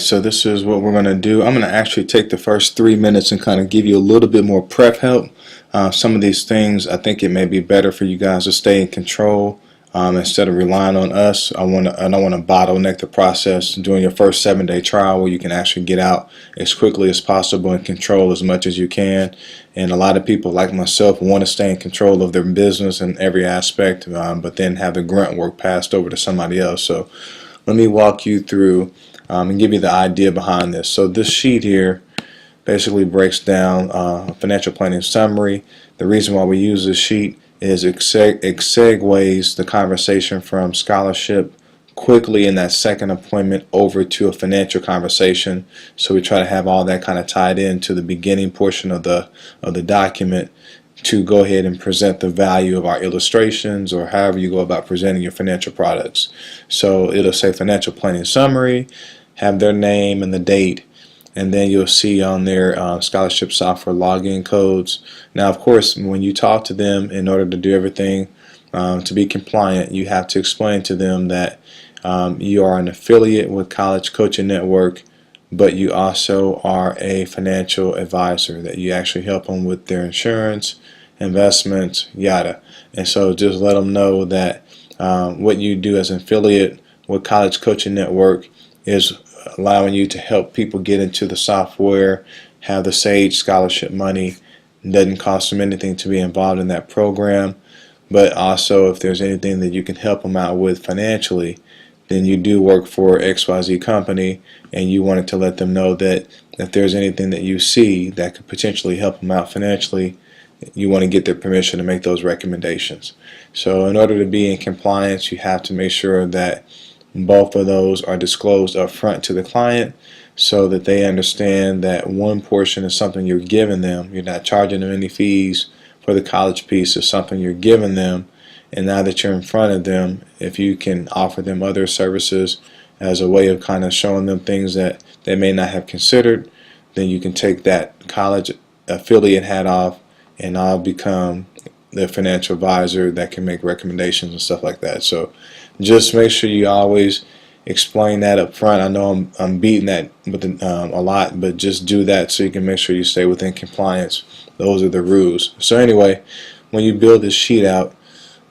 So this is what we're going to do. I'm going to actually take the first 3 minutes and kind of give you a little bit more prep help. Some of these things, I think it may be better for you guys to stay in control instead of relying on us. I don't want to bottleneck the process during your first 7-day trial, where you can actually get out as quickly as possible and control as much as you can. And a lot of people like myself want to stay in control of their business in every aspect, but then have the grunt work passed over to somebody else. So let me walk you through and give you the idea behind this. So this sheet here basically breaks down a financial planning summary. The reason why we use this sheet is it segues the conversation from scholarship quickly in that second appointment over to a financial conversation. So we try to have all that kind of tied into the beginning portion of the document to go ahead and present the value of our illustrations, or however you go about presenting your financial products. So it'll say financial planning summary, have their name and the date, and then you'll see on their scholarship software login codes. Now, of course, when you talk to them, in order to do everything to be compliant, you have to explain to them that you are an affiliate with College Coaching Network, but you also are a financial advisor, that you actually help them with their insurance, investments, yada. And so just let them know that what you do as an affiliate with College Coaching Network is allowing you to help people get into the software, have the SAGE scholarship money. It doesn't cost them anything to be involved in that program, but also if there's anything that you can help them out with financially, then you do work for XYZ company, and you wanted to let them know that if there's anything that you see that could potentially help them out financially, you want to get their permission to make those recommendations. So in order to be in compliance, you have to make sure that both of those are disclosed up front to the client, so that they understand that one portion is something you're giving them. You're not charging them any fees for the college piece. It's something you're giving them, and now that you're in front of them, if you can offer them other services as a way of kind of showing them things that they may not have considered, then you can take that college affiliate hat off, and I'll become the financial advisor that can make recommendations and stuff like that. So just make sure you always explain that up front. I know I'm beating that with a lot, but just do that so you can make sure you stay within compliance. Those are the rules. So anyway, when you build this sheet out,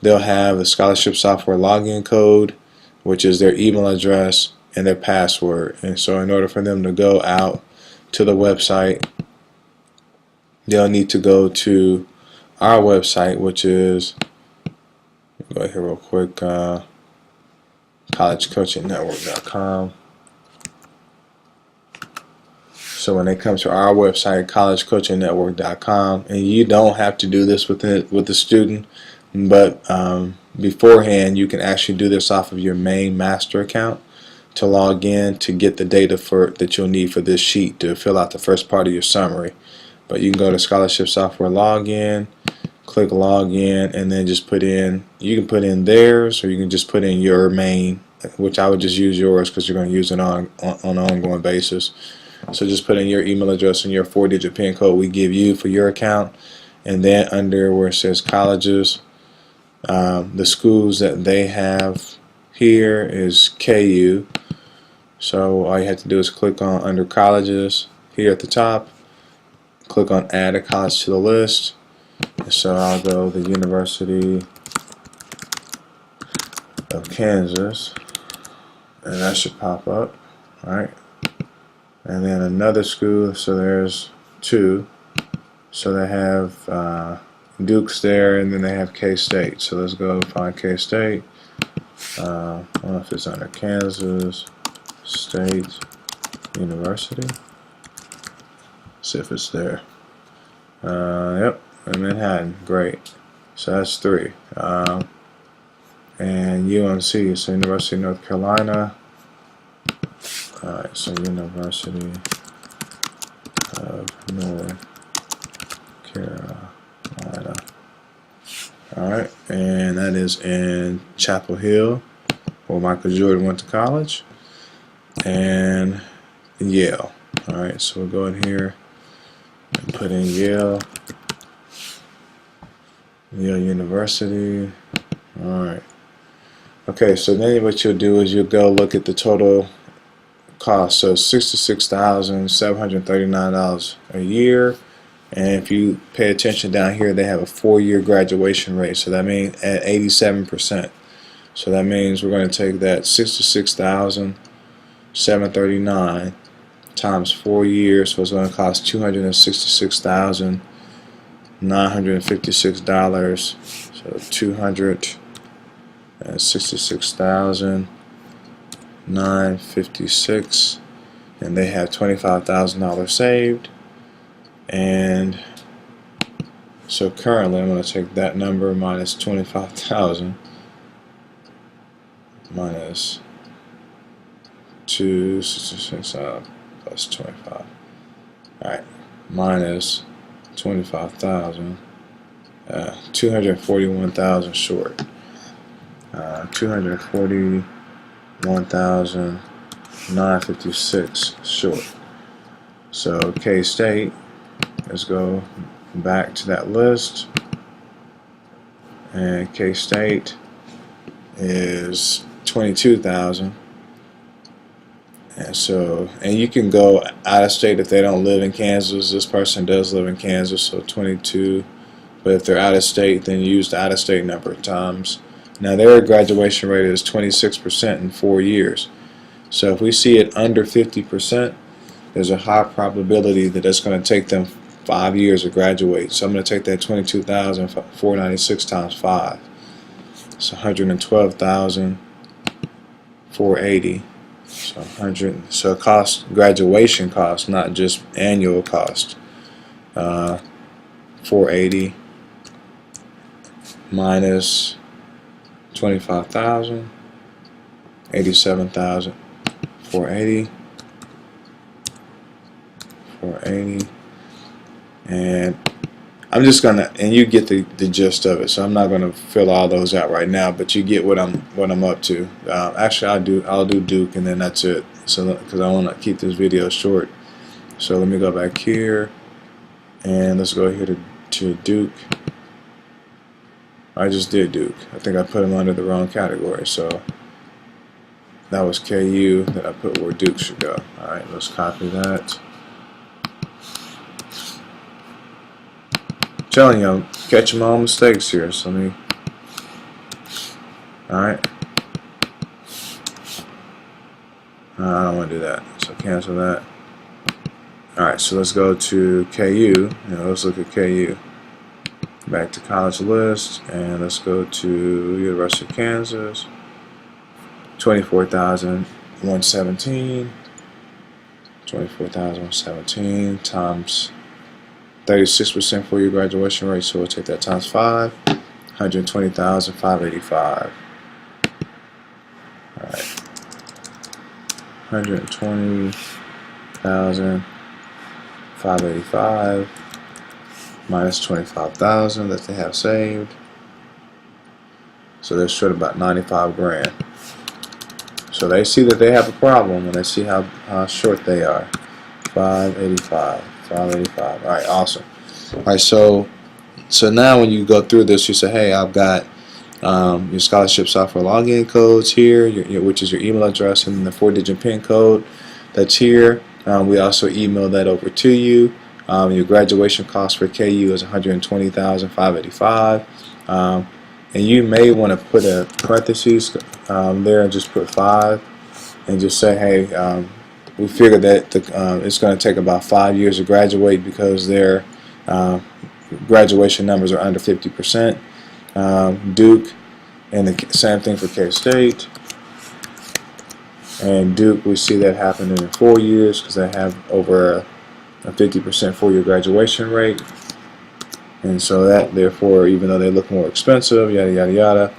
they'll have the scholarship software login code, which is their email address and their password. And so in order for them to go out to the website, they'll need to go to our website, which is, go here real quick, collegecoachingnetwork.com. So when they come to our website, collegecoachingnetwork.com, and you don't have to do this with the student, but beforehand you can actually do this off of your main master account to log in to get the data that you'll need for this sheet to fill out the first part of your summary. But you can go to scholarship software login, click login, and then just put in, you can put in theirs, or you can just put in your main, which I would just use yours because you're going to use it on an ongoing basis. So just put in your email address and your 4-digit PIN code we give you for your account, and then under where it says colleges, the schools that they have here is KU. So all you have to do is click on under colleges here at the top, click on add a college to the list. So I'll go the University of Kansas, and that should pop up. Alright, and then another school, so there's two. So they have Duke's there, and then they have K-State. So let's go find K-State. I don't know if it's under Kansas State University. See if it's there. Yep, in Manhattan. Great. So that's 3. And UNC, so University of North Carolina. Alright, so University of North Carolina. Alright, and that is in Chapel Hill, where Michael Jordan went to college. And Yale. Alright, so we'll go in here and put in Yale University. Alright. Okay, so then what you'll do is you'll go look at the total cost. So $66,739 a year. And if you pay attention down here, they have a 4-year graduation rate. So that means at 87%. So that means we're going to take that $66,739 times 4 years. So it's going to cost $266,956. So $266,956, and they have $25,000 saved. And so currently I'm going to take that number minus 25,000 minus 266 plus 25. Alright, minus 25,000, 241,000 short. 241,956 short. So K-State, let's go back to that list, and K-State is 22,000. And you can go out of state if they don't live in Kansas. This person does live in Kansas, so 22. But if they're out of state, then use the out of state number times. Now their graduation rate is 26% in 4 years. So if we see it under 50%, there's a high probability that it's going to take them 5 years to graduate. So I'm going to take that 22,496 times 5. So 112,480. So 100. So cost, graduation cost, not just annual cost. 480 minus 25,000, 87,000, 480, and I'm just gonna, and you get the gist of it. So I'm not gonna fill all those out right now, but you get what I'm up to. Actually, I'll do Duke, and then that's it. So because I want to keep this video short, so let me go back here, and let's go here to Duke. I just did Duke. I think I put him under the wrong category, so that was KU that I put where Duke should go. Alright, let's copy that. I'm telling you, I'm catching my own mistakes here, so let me. Alright. I don't want to do that, so cancel that. Alright, so let's go to KU. Let's look at KU. Back to college list, and let's go to University of Kansas. 24,117. 24,117 times 36% for your graduation rate, so we'll take that times 5. 120,585. Alright. 120,585 minus 25,000 that they have saved. So they're short about 95 grand. So they see that they have a problem, and they see how short they are. 585. Alright, awesome. Alright, so now when you go through this, you say, hey, I've got your scholarship software login codes here, which is your email address, and the 4-digit PIN code that's here. We also email that over to you. Your graduation cost for KU is $120,585. And you may want to put a parentheses there and just put 5 and just say, hey, we figured that it's going to take about 5 years to graduate because their graduation numbers are under 50%. Duke, and the same thing for K-State. And Duke, we see that happening in 4 years because they have over a 50% 4-year graduation rate. And so that, therefore, even though they look more expensive, yada, yada, yada.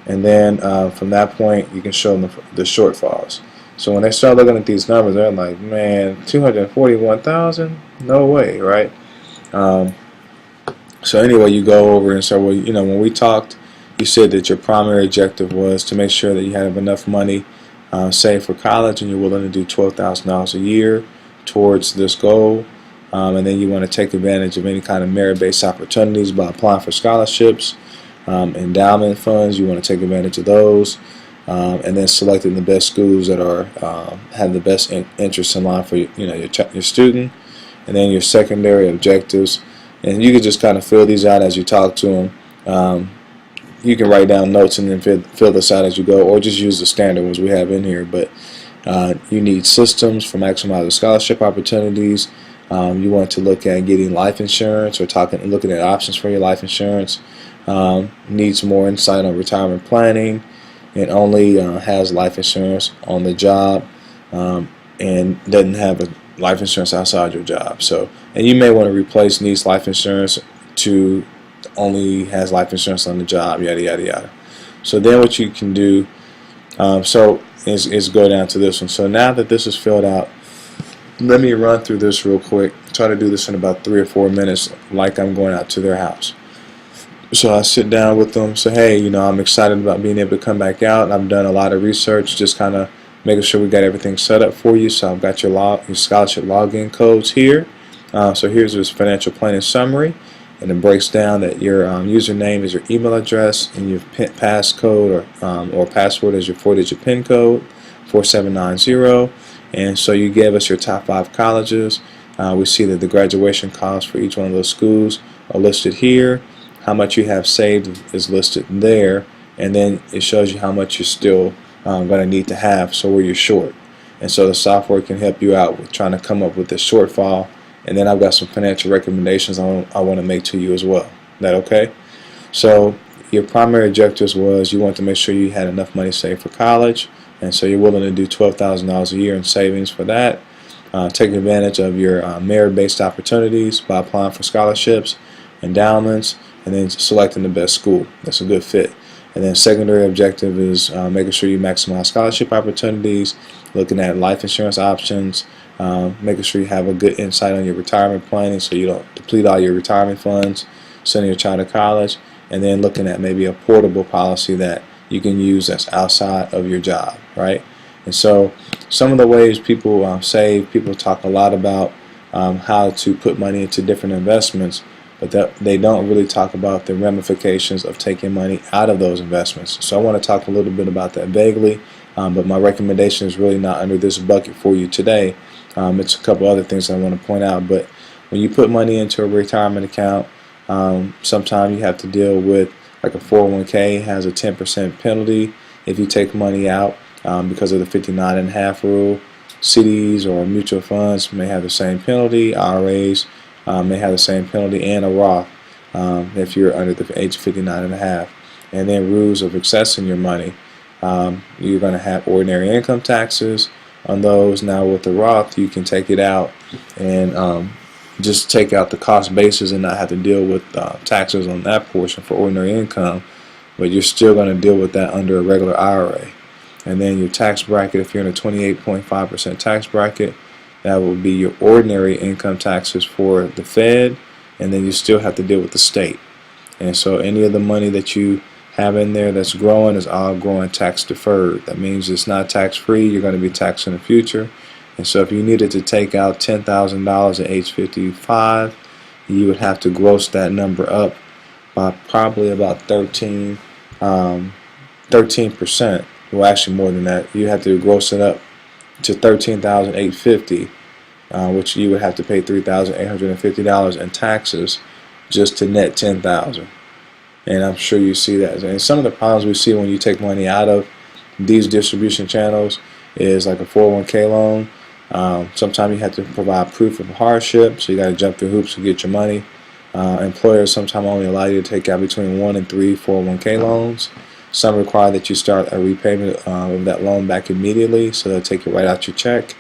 And then from that point, you can show them the shortfalls. So when they start looking at these numbers, they're like, man, 241,000? No way, right? So anyway, you go over and say, well, when we talked, you said that your primary objective was to make sure that you have enough money saved for college, and you're willing to do $12,000 a year towards this goal. And then you want to take advantage of any kind of merit-based opportunities by applying for scholarships, endowment funds. You want to take advantage of those. and then selecting the best schools that are have the best interest in line for your student, and then your secondary objectives. And you can just kind of fill these out as you talk to them. You can write down notes and then fill this out as you go, or just use the standard ones we have in here. But you need systems for maximizing scholarship opportunities. You want to look at getting life insurance or looking at options for your life insurance. Needs more insight on retirement planning, and only has life insurance on the job, and doesn't have a life insurance outside your job. So, and you may want to replace needs life insurance to only has life insurance on the job, yada yada yada. So then what you can do is go down to this one. So now that this is filled out, let me run through this real quick. Try to do this in about 3 or 4 minutes, like I'm going out to their house. So I sit down with them, say, hey, I'm excited about being able to come back out. I've done a lot of research, just kind of making sure we got everything set up for you. So I've got your scholarship login codes here. So here's this financial planning summary, and it breaks down that your username is your email address, and your passcode or password is your 4-digit PIN code, 4790. And so you gave us your top 5 colleges. We see that the graduation costs for each one of those schools are listed here. How much you have saved is listed there, and then it shows you how much you're still going to need to have, so where you're short. And so the software can help you out with trying to come up with the shortfall. And then I've got some financial recommendations I want to make to you as well. Is that okay? So your primary objectives was you want to make sure you had enough money saved for college, and so you're willing to do $12,000 a year in savings for that. Take advantage of your merit-based opportunities by applying for scholarships, endowments, and then selecting the best school that's a good fit. And then secondary objective is making sure you maximize scholarship opportunities, looking at life insurance options, making sure you have a good insight on your retirement planning so you don't deplete all your retirement funds, sending your child to college, and then looking at maybe a portable policy that you can use that's outside of your job, right? And so some of the ways people save, people talk a lot about how to put money into different investments, but they don't really talk about the ramifications of taking money out of those investments. So I want to talk a little bit about that vaguely, but my recommendation is really not under this bucket for you today. It's a couple other things I want to point out. But when you put money into a retirement account, sometimes you have to deal with, like a 401k has a 10% penalty if you take money out because of the 59.5 rule. CDs or mutual funds may have the same penalty. IRAs may have the same penalty, and a Roth if you're under the age of 59.5. And then rules of accessing your money. You're going to have ordinary income taxes on those. Now with the Roth, you can take it out and just take out the cost basis and not have to deal with taxes on that portion for ordinary income, but you're still going to deal with that under a regular IRA. And then your tax bracket, if you're in a 28.5% tax bracket, that will be your ordinary income taxes for the Fed, and then you still have to deal with the state. And so any of the money that you have in there that's growing is all growing tax deferred. That means it's not tax free. You're going to be taxed in the future. And so if you needed to take out $10,000 at age 55, you would have to gross that number up by probably about 13%. Well, actually more than that. You have to gross it up to $13,850, which you would have to pay $3,850 in taxes just to net $10,000. And I'm sure you see that. And some of the problems we see when you take money out of these distribution channels is like a 401k loan. Sometimes you have to provide proof of hardship, so you got to jump through hoops to get your money. Employers sometimes only allow you to take out between 1 and 3 401k loans. Some require that you start a repayment of that loan back immediately, so they'll take it right out your check.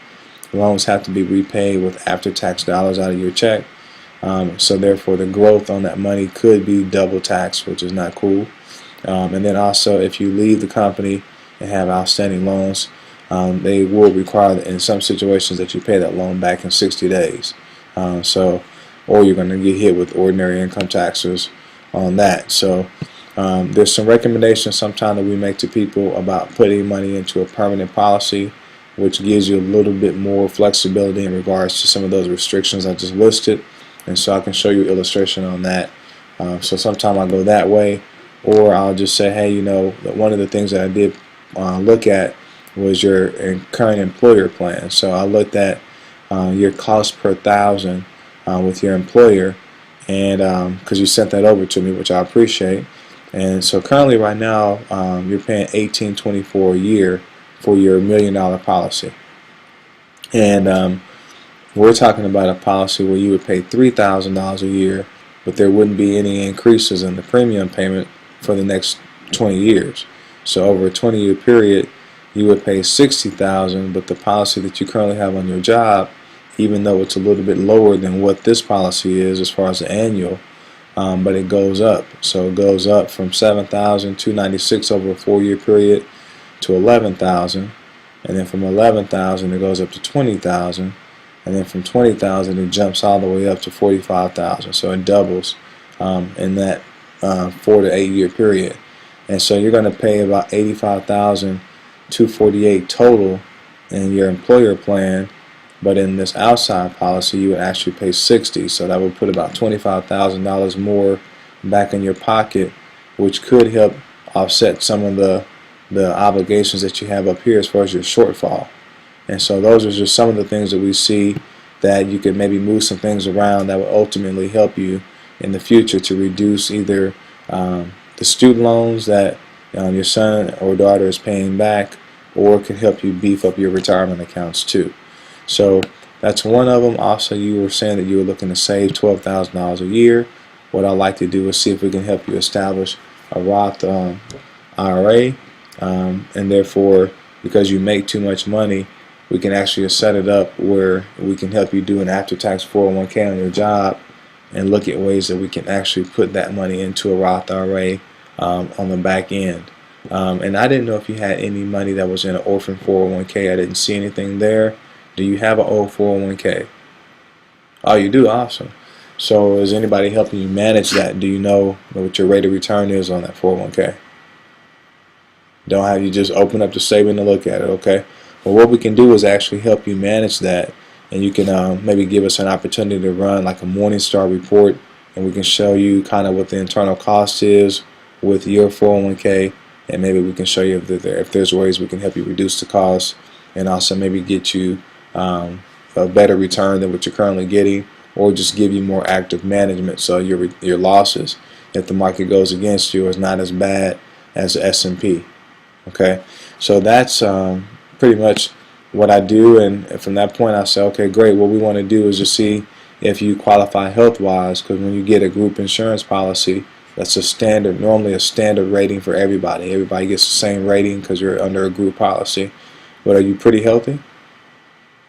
Loans have to be repaid with after-tax dollars out of your check. So therefore the growth on that money could be double taxed, which is not cool. And then also if you leave the company and have outstanding loans, they will require in some situations that you pay that loan back in 60 days. Or you're going to get hit with ordinary income taxes on that. So there's some recommendations sometimes that we make to people about putting money into a permanent policy, which gives you a little bit more flexibility in regards to some of those restrictions I just listed. And so I can show you an illustration on that. So sometimes I'll go that way, or I'll just say, hey, one of the things that I did look at was your current employer plan. So I looked at your cost per thousand with your employer, and because you sent that over to me, which I appreciate. And so currently right now you're paying $18.24 a year for your $1 million policy. And we're talking about a policy where you would pay $3,000 a year, but there wouldn't be any increases in the premium payment for the next 20 years. So over a 20-year period, you would pay $60,000, but the policy that you currently have on your job, even though it's a little bit lower than what this policy is as far as the annual, but it goes up. So it goes up from $7,296 over a 4-year period to $11,000, and then from $11,000 it goes up to $20,000, and then from $20,000 it jumps all the way up to $45,000. So it doubles in that 4 to 8 year period. And so you're going to pay about $85,248 total in your employer plan, but in this outside policy you would actually pay $60,000. So that would put about $25,000 more back in your pocket, which could help offset some of the obligations that you have up here as far as your shortfall. And so those are just some of the things that we see that you could maybe move some things around that will ultimately help you in the future to reduce either the student loans that your son or daughter is paying back, or it can help you beef up your retirement accounts too. So that's one of them. Also, you were saying that you were looking to save $12,000 a year. What I'd like to do is see if we can help you establish a Roth IRA, and therefore, because you make too much money, we can actually set it up where we can help you do an after-tax 401k on your job and look at ways that we can actually put that money into a Roth IRA on the back end. And I didn't know if you had any money that was in an orphan 401k. I didn't see anything there. Do you have an old 401k? Oh, you do? Awesome. So is anybody helping you manage that? Do you know what your rate of return is on that 401k? Don't have you just open up the statement and look at it, okay? Well, what we can do is actually help you manage that, and you can maybe give us an opportunity to run like a Morningstar report, and we can show you kind of what the internal cost is with your 401k, and maybe we can show you if there's ways we can help you reduce the cost, and also maybe get you a better return than what you're currently getting, or just give you more active management so your losses, if the market goes against you, is not as bad as the S&P. Okay, so that's pretty much what I do, and from that point I say, okay, great, what we want to do is just see if you qualify health-wise, because when you get a group insurance policy, that's a standard, normally a standard rating for everybody. Everybody gets the same rating because you're under a group policy. But are you pretty healthy?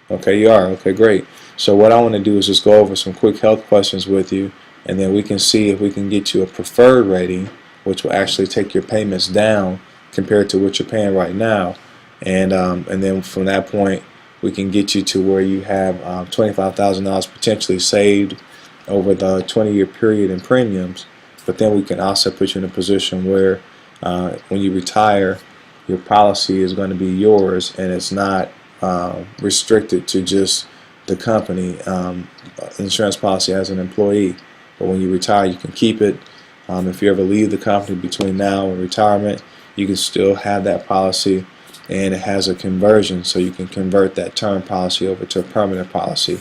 Okay, you are. Okay, great. So what I want to do is just go over some quick health questions with you, and then we can see if we can get you a preferred rating, which will actually take your payments down compared to what you're paying right now. And then from that point, we can get you to where you have $25,000 potentially saved over the 20-year period in premiums. But then we can also put you in a position where when you retire, your policy is going to be yours, and it's not restricted to just the company insurance policy as an employee. But when you retire, you can keep it. If you ever leave the company between now and retirement, you can still have that policy, and it has a conversion, so you can convert that term policy over to a permanent policy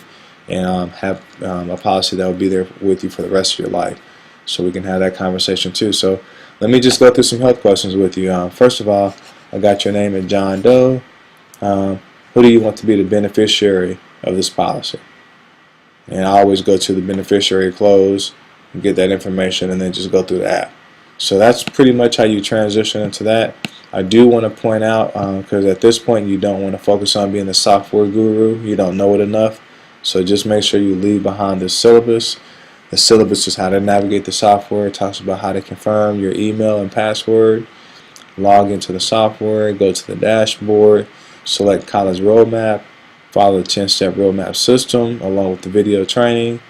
and have a policy that will be there with you for the rest of your life. So we can have that conversation too. So let me just go through some health questions with you. First of all, I got your name at John Doe. Who do you want to be the beneficiary of this policy? And I always go to the beneficiary close and get that information, and then just go through the app. So that's pretty much how you transition into that. I do want to point out, because at this point you don't want to focus on being the software guru. You don't know it enough. So just make sure you leave behind the syllabus. The syllabus is how to navigate the software. It talks about how to confirm your email and password, log into the software, go to the dashboard, select college roadmap, follow the 10-step roadmap system along with the video training.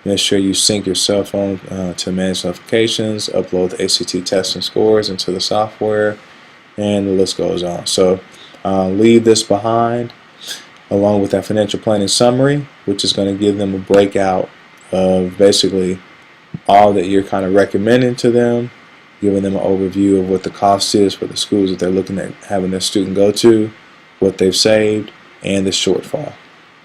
Make sure you sync your cell phone to manage notifications, upload the ACT testing scores into the software, and the list goes on. So leave this behind along with that financial planning summary, which is going to give them a breakout of basically all that you're kind of recommending to them, giving them an overview of what the cost is for the schools that they're looking at having their student go to, what they've saved, and the shortfall.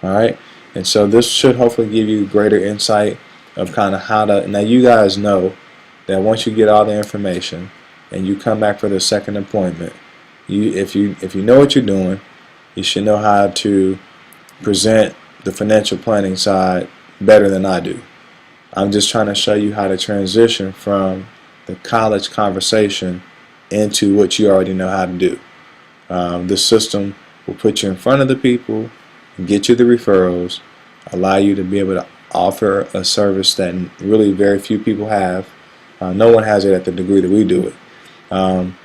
All right, and so this should hopefully give you greater insight of kind of how to. Now you guys know that once you get all the information and you come back for the second appointment, if you know what you're doing, you should know how to present the financial planning side better than I do. I'm just trying to show you how to transition from the college conversation into what you already know how to do. This system will put you in front of the people, get you the referrals, allow you to be able to offer a service that really very few people have. No one has it at the degree that we do it. And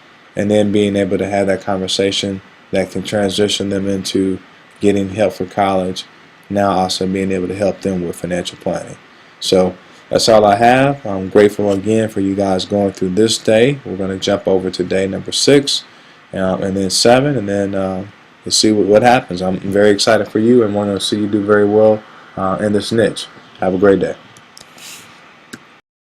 then being able to have that conversation that can transition them into getting help for college, now also being able to help them with financial planning. So that's all I have. I'm grateful again for you guys going through this day. We're going to jump over to day number 6 and then 7, and then we'll see what happens. I'm very excited for you and want to see you do very well in this niche. Have a great day.